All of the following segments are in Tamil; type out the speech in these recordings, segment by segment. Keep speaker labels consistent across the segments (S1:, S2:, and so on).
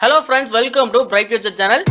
S1: Hello friends, welcome to Bright Future channel.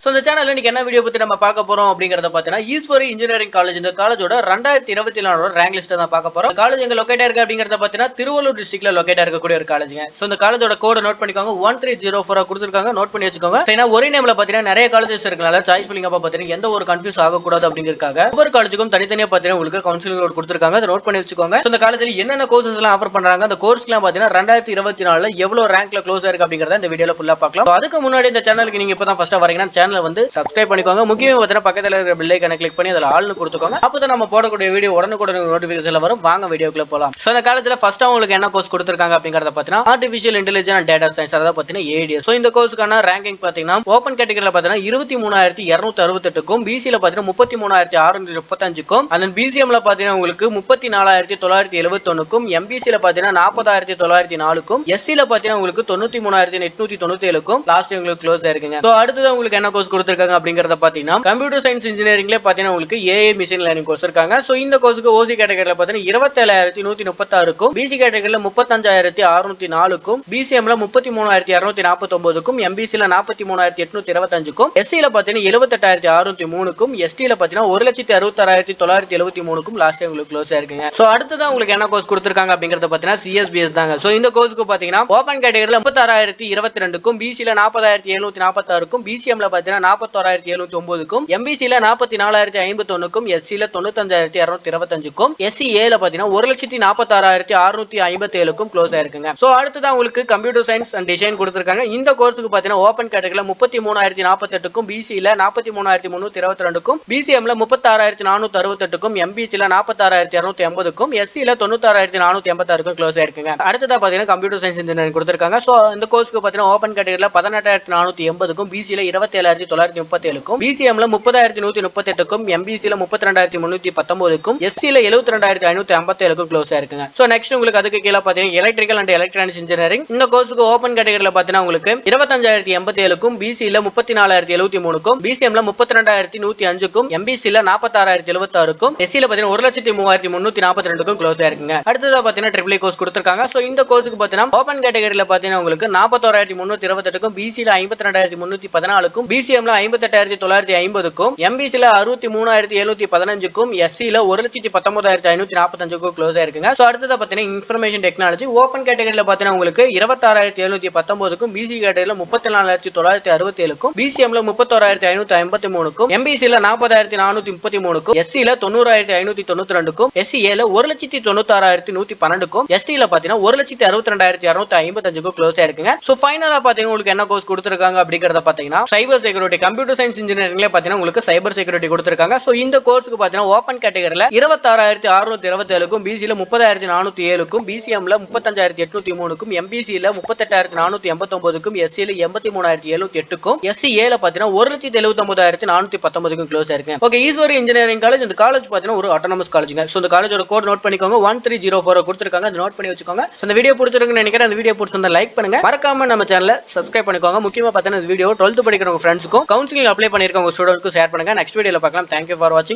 S1: இந்த சேனல்ல இன்னைக்கு என்ன வீடியோ பத்தி நம்ம பார்க்க போறோம் அப்படிங்கறத பார்த்தீங்கன்னா ஈஸ்வரி இன்ஜினியரிங் காலேஜ் இந்த காலேஜோட 2024 ரேங்க் லிஸ்ட் தான் பார்க்க போறோம். காலேஜ் எங்க லொகேட் இருக்கு அப்படிங்கறத பார்த்தீங்கன்னா திருவள்ளூர் டிஸ்ட்ரிக்ட்ல லொகேட் இருக்கக்கூடிய ஒரு காலேஜ்ங்க. சோ இந்த காலேஜோட கோட் நோட் பண்ணிக்கோங்க 1304 கொடுத்திருக்காங்க, நோட் பண்ணி வச்சுக்கோங்க. ஏன்னா ஒரே நேம்ல பார்த்தீங்கன்னா நிறைய காலேஜஸ் இருக்கனால சாய்ஸ் ஃபில்லிங் அப்ப பார்த்தீங்கன்னா எந்த ஒரு கன்ஃபியூஸ் ஆக கூடாது அப்படிங்கறதுக்காக ஒவ்வொரு காலேஜுக்கும் தனித்தனியா பார்த்தீங்கன்னா உங்களுக்கு கவுன்சிலிங் கோட் கொடுத்திருக்காங்க, அதை நோட் பண்ணி வச்சுக்கோங்க. இந்த காலேஜ்ல என்னென்ன கோர்சஸ் எல்லாம் ஆஃபர் பண்றாங்க, அந்த கோர்ஸ்லாம் பார்த்தீங்கன்னா 2024ல எவ்வளவு ரேங்க்ல க்ளோஸ் ஆயிருக்கு அப்படிங்கறத இந்த வீடியோல ஃபுல்லா பார்க்கலாம். அதுக்கு முன்னாடி இந்த சேனலுக்கு நீங்க இப்பதான் ஃபர்ஸ்ட் வரீங்கன்னா சேனலை வந்து சப்ஸ்கிரைப் பண்ணிக்கோங்க. முக்கியமா பார்த்தா பக்கத்துல இருக்கிற பெல் ஐகானை கிளிக் பண்ணி அதுல ஆல்னு கொடுத்துக்கோங்க. அப்பதான் நம்ம போடக்கூடிய வீடியோ உடனுக்குடன் நோட்டிபிகேஷன்ல வரும். வாங்க வீடியோக்குள்ள போலாம். சோ இந்த காலத்துல ஃபர்ஸ்ட் உங்களுக்கு என்ன கோர்ஸ் கொடுத்திருக்காங்க அப்படிங்கறத பார்த்தீங்கன்னா artificial intelligence and data science, அதாவது பார்த்தீங்கன்னா ஏடிஎஸ். சோ இந்த கோர்ஸ்க்கான ரேங்கிங் பார்த்தீங்கன்னா ஓபன் கேட்டகரியில பார்த்தீங்கன்னா 23268க்கும், பிசில பார்த்தீங்கன்னா 33635க்கும், அந்த பிசிஎம்ல பார்த்தீங்கன்னா உங்களுக்கு 34971க்கும், எம்பிசில பார்த்தீங்கன்னா 40904க்கும், எஸ்சில பார்த்தீங்கன்னா உங்களுக்கு 93897க்கும் லாஸ்ட் உங்களுக்கு க்ளோஸ் ஆயிருக்குங்க. சோ அடுத்து உங்களுக்கு என்ன கோர்ஸ் கொடுத்திருக்காங்க அப்படிங்கறத பாத்தீங்கன்னா கம்ப்யூட்டர் சயின்ஸ் இன்ஜினியரிங்ல பாத்தீங்கன்னா உங்களுக்கு ஏஐ மிஷின் லேர்னிங் கோர்ஸ் இருக்காங்க. சோ இந்த கோர்ஸ்க்கு ஓசி கேட்டகரியில பாத்தீங்கன்னா 27136க்கும், பிசி கேட்டகரியில 35604க்கும், பிசிஎம்ல 33249க்கும், எம்பிசில 43825க்கும், எஸ்சில பாத்தீங்கன்னா 78603க்கும், எஸ்டில பாத்தீங்கன்னா 166973க்கும் லாஸ்ட் உங்களுக்கு க்ளோஸ் ஆயிருக்குங்க. சோ அடுத்ததான் உங்களுக்கு என்ன கோர்ஸ் கொடுத்திருக்காங்க அப்படிங்கறத பாத்தீங்கன்னா சிஎஸ்பிஎஸ் தாங்க. சோ இந்த கோர்ஸ்க்கு பாத்தீங்கன்னா ஓபன் கேட்டகரியில 36022க்கும், பிசில 40746க்கும், பிசிஎம்ல பாத்தீங்கன்னா 41709க்கும், எம்பிசில 44051க்கும், எஸ்சில 95225க்கும், எஸ்சிஏல பாத்தீங்கன்னா 146657க்கும் க்ளோஸ் ஆயிருக்குங்க. சோ அடுத்ததான் உங்களுக்கு கம்ப்யூட்டர் சயின்ஸ் அண்ட் டிசைன் கொடுத்திருக்காங்க. இந்த கோர்ஸ்க்கு பாத்தீங்கன்னா ஓபன் கேட்டகரியில 33048க்கும், பிசில 43322க்கும், பிசிஎம்ல 36468க்கும், எம்பிசில 46280க்கும், எஸ்சில 96486க்கும் க்ளோஸ் ஆயிருக்குங்க. அடுத்ததா பாத்தீங்கன்னா கம்ப்யூட்டர் சயின்ஸ் இன்ஜினியரிங் கொடுத்திருக்காங்க. சோ இந்த கோர்ஸ்க்கு பாத்தீங்கன்னா ஓபன் கேட்டகரியில 18480க்கும், பிசில 27937க்கும், பிசிஎம்ல 30138க்கும், எம்பிசில 32319க்கும், எஸ்சில 72557க்கும் க்ளோஸ் ஆயிருக்குங்க. சோ நெக்ஸ்ட் உங்களுக்கு அதுக்கு கீழ பாத்தீங்கன்னா எலக்ட்ரிக்கல் அண்ட் எலக்ட்ரானிக்ஸ் இன்ஜினியரிங். இந்த கோர்ஸ்க்கு ஓபன் கேட்டகரியில பாத்தீங்கன்னா உங்களுக்கு 25087க்கும், பிசில 34073க்கும், பிசிஎம்ல 32105க்கும், எம்பிசில 46076க்கும், எஸ்சில பாத்தீங்கன்னா 1,03,342க்கும் க்ளோஸ் ஆயிருக்குங்க. அடுத்ததா பாத்தீங்கன்னா ட்ரிபிள் கோர்ஸ் கொடுத்திருக்காங்க. சோ இந்த கோர்ஸ்க்கு பாத்தீங்கன்னா ஓபன் கேட்டகரியில பாத்தீங்கன்னா உங்களுக்கு 41328க்கும், பிசில 52314க்கும், பிசிஎம்ல 58950க்கும், எம்பிசில 63715க்கும், எஸ்சில 119545க்கும் க்ளோஸ் ஆயிருக்குங்க. சோ அடுத்ததா பாத்தீங்கன்னா இன்ஃபர்மேஷன் டெக்னாலஜி. ஓபன் கேட்டகரியில பாத்தீங்கன்னா உங்களுக்கு 26719க்கும், பிசி கேட்டகரியில 34967க்கும், பிசிஎம்ல 31553க்கும், எம்பிசில 40433க்கும், எஸ்சில 90592க்கும், எஸ்சிஏல 196112க்கும், எஸ்டில பாத்தீங்கன்னா 162255க்கும் க்ளோஸ் ஆயிருக்குங்க. சோ ஃபைனலா பாத்தீங்கன்னா உங்களுக்கு என்ன கோர்ஸ் கொடுத்திருக்காங்க அப்படிங்கறத பாத்தீங்கன்னா சைபர் செக்யூரிட்டி, கம்ப்யூட்டர் சயின்ஸ் இன்ஜினியரிங்ல பாத்தீங்கன்னா உங்களுக்கு சைபர் செக்யூரிட்டி கொடுத்திருக்காங்க. சோ இந்த கோர்ஸ்க்கு பாத்தீங்கன்னா ஓபன் கேட்டகரியில 26627க்கும், பிசில 30407க்கும், பிசிஎம்ல 35803க்கும், எம்பிசில 38489க்கும், எஸ்சில 83708க்கும், எஸ்சிஏல பாத்தீங்கன்னா 179419க்கும் க்ளோஸ் ஆயிருக்கு. Okay, Eswari engineering college. இந்த காலேஜ் பாத்தீங்கன்னா ஒரு ஆட்டோனமஸ் காலேஜ்ங்க. சோ இந்த காலேஜோட கோட் நோட் பண்ணிக்கோங்க 1304 கொடுத்திருக்காங்க, அதை நோட் பண்ணி வச்சுக்கோங்க. சோ இந்த வீடியோ பிடிச்சிருக்குன்னு நினைக்கிறேன். அந்த வீடியோ பிடிச்சிருந்தா லைக் பண்ணுங்க, மறக்காம நம்ம சேனலை சப்ஸ்கிரைப் பண்ணிக்கோங்க. முக்கியமா பார்த்தீங்கன்னா இந்த வீடியோ 12th படிக்கிற உங்க ஃப்ரெண்ட்ஸ்க்கும் கவுன்சிலிங் அப்ளை பண்ணிருக்க உங்க ஸ்டூடெண்ட்ஸ்க்கும் ஷேர் பண்ணுங்க. நெக்ஸ்ட் வீடியோல பார்க்கலாம். Thank you for watching.